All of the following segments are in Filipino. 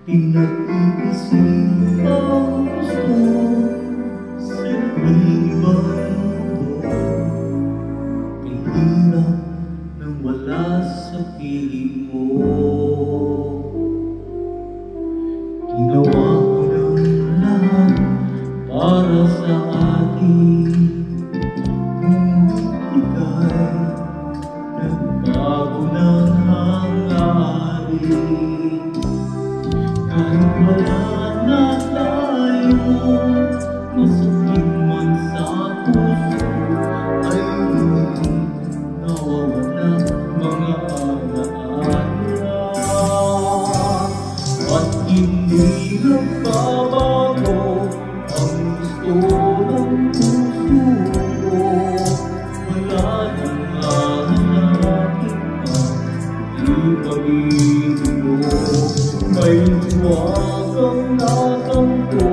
Pinag-iisip ang gusto sa ibang mundo. Mahirap nang wala sa piling mo. Ginawa ko ng lahat para sa atin, ngunit ika'y nagbago ng hangarin. Kahit wala na tayo, masakit man sa puso, ay hindi nawawala mga alaala. At hindi nagbabago ang gusto ng puso ko. Wala nang hahanapin pa, ipag-ibig mo. May huwagang natampo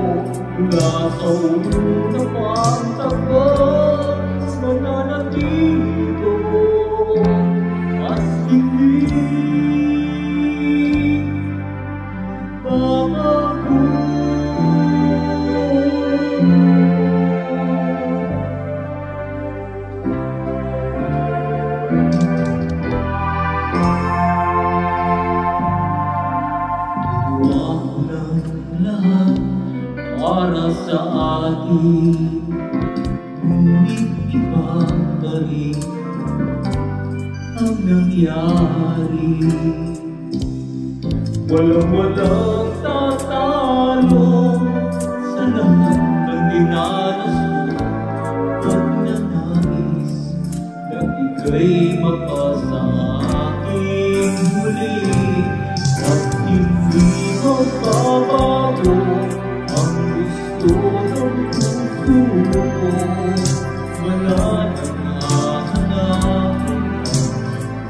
mula sa ulo na pagtapat, mananatili ko at hindi babago. Lahat para sa atin, ngunit iba pa rin ang nangyari. Walang tatalo sa lahat ng dinanas mo. Pagnanais na ika'y mapasa aking huli, at hindi magbabago ang gusto ng puso ko. Wala nang hahanapin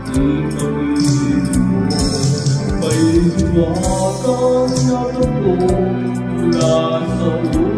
ang ipag-ibig mo. May huwagang natampo mula sa ulo